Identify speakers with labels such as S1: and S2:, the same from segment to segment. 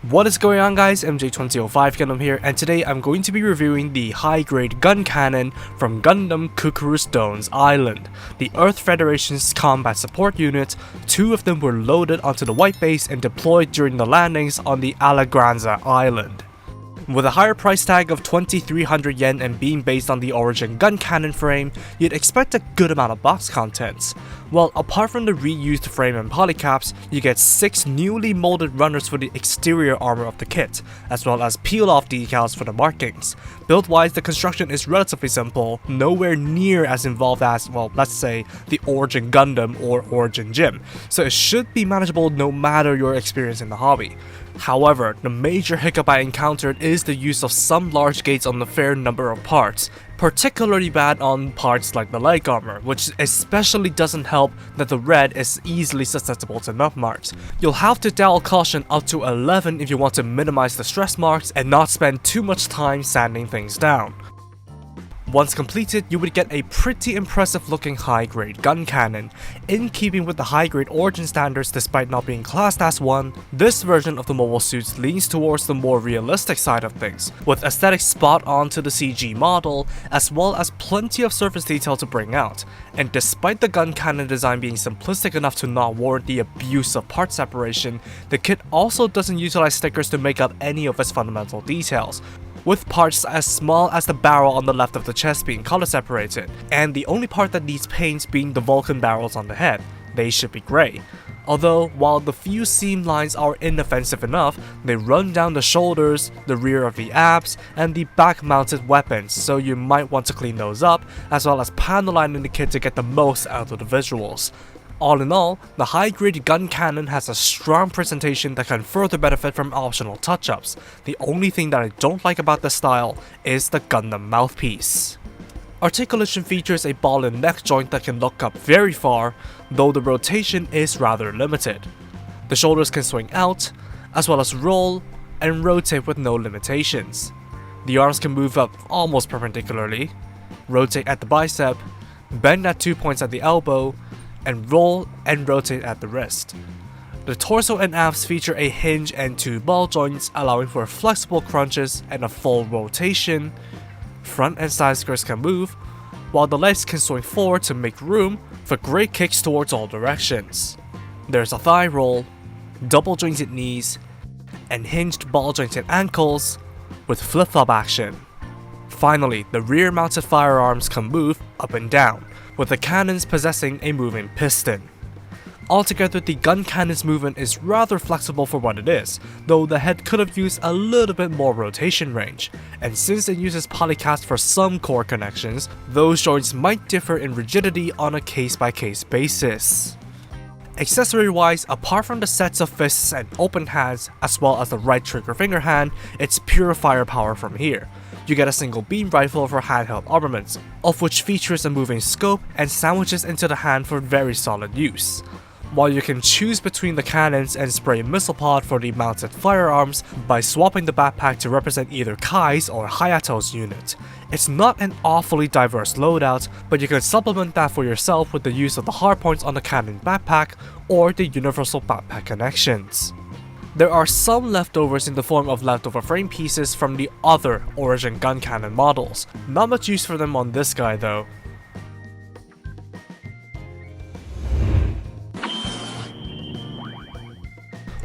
S1: What is going on, guys? MJ2005 Gundam here, and today I'm going to be reviewing the high-grade Guncannon from Gundam Cucuruz Doan's Island, the Earth Federation's combat support unit. Two of them were loaded onto the white base and deployed during the landings on the Alegranza Island. With a higher price tag of 2,300 yen and being based on the origin Guncannon frame, you'd expect a good amount of box contents. Well, apart from the reused frame and polycaps, you get 6 newly molded runners for the exterior armor of the kit, as well as peel-off decals for the markings. Build-wise, the construction is relatively simple, nowhere near as involved as, well, let's say, the Origin Gundam or Origin Gym, so it should be manageable no matter your experience in the hobby. However, the major hiccup I encountered is the use of some large gates on a fair number of parts, particularly bad on parts like the leg armor, which especially doesn't help that the red is easily susceptible to nut marks. You'll have to dial caution up to 11 if you want to minimize the stress marks and not spend too much time sanding things down. Once completed, you would get a pretty impressive looking high-grade Guncannon. In keeping with the high-grade origin standards despite not being classed as one, this version of the mobile suits leans towards the more realistic side of things, with aesthetics spot on to the CG model, as well as plenty of surface detail to bring out. And despite the Guncannon design being simplistic enough to not warrant the abuse of part separation, the kit also doesn't utilize stickers to make up any of its fundamental details, with parts as small as the barrel on the left of the chest being color separated, and the only part that needs paint being the Vulcan barrels on the head. They should be grey. Although, while the few seam lines are inoffensive enough, they run down the shoulders, the rear of the abs, and the back-mounted weapons, so you might want to clean those up, as well as panel lining the kit to get the most out of the visuals. All in all, the high-grade Guncannon has a strong presentation that can further benefit from optional touch-ups. The only thing that I don't like about this style is the Gundam mouthpiece. Articulation features a ball and neck joint that can look up very far, though the rotation is rather limited. The shoulders can swing out, as well as roll and rotate with no limitations. The arms can move up almost perpendicularly, rotate at the bicep, bend at 2 points at the elbow, and roll and rotate at the wrist. The torso and abs feature a hinge and 2 ball joints, allowing for flexible crunches and a full rotation. Front and side skirts can move, while the legs can swing forward to make room for great kicks towards all directions. There's a thigh roll, double jointed knees, and hinged ball jointed ankles with flip-flop action. Finally, the rear-mounted firearms can move up and down, with the cannons possessing a moving piston. Altogether, the Guncannon's movement is rather flexible for what it is, though the head could have used a little bit more rotation range, and since it uses polycast for some core connections, those joints might differ in rigidity on a case-by-case basis. Accessory-wise, apart from the sets of fists and open hands, as well as the right trigger finger hand, it's pure firepower from here. You get a single beam rifle for handheld armaments, of which features a moving scope and sandwiches into the hand for very solid use. While you can choose between the cannons and spray missile pod for the mounted firearms by swapping the backpack to represent either Kai's or Hayato's unit. It's not an awfully diverse loadout, but you can supplement that for yourself with the use of the hardpoints on the cannon backpack or the universal backpack connections. There are some leftovers in the form of leftover frame pieces from the other Origin Guncannon models. Not much use for them on this guy though.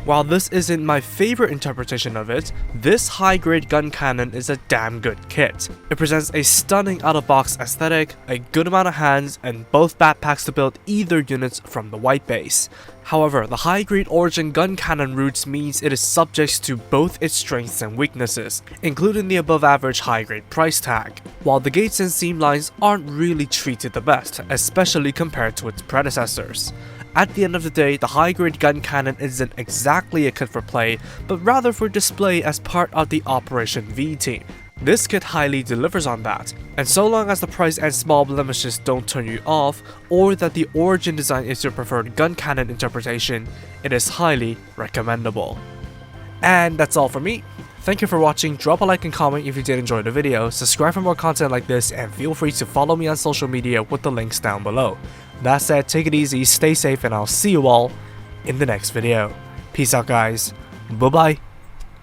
S1: While this isn't my favorite interpretation of it, this high-grade Guncannon is a damn good kit. It presents a stunning out-of-box aesthetic, a good amount of hands, and both backpacks to build either units from the white base. However, the high-grade Origin Guncannon roots means it is subject to both its strengths and weaknesses, including the above-average high-grade price tag, while the gates and seam lines aren't really treated the best, especially compared to its predecessors. At the end of the day, the high-grade Guncannon isn't exactly a kit for play, but rather for display as part of the Operation V team. This kit highly delivers on that, and so long as the price and small blemishes don't turn you off, or that the origin design is your preferred Guncannon interpretation, it is highly recommendable. And that's all from me. Thank you for watching, drop a like and comment if you did enjoy the video, subscribe for more content like this, and feel free to follow me on social media with the links down below. That said, take it easy, stay safe, and I'll see you all in the next video. Peace out, guys. Bye bye.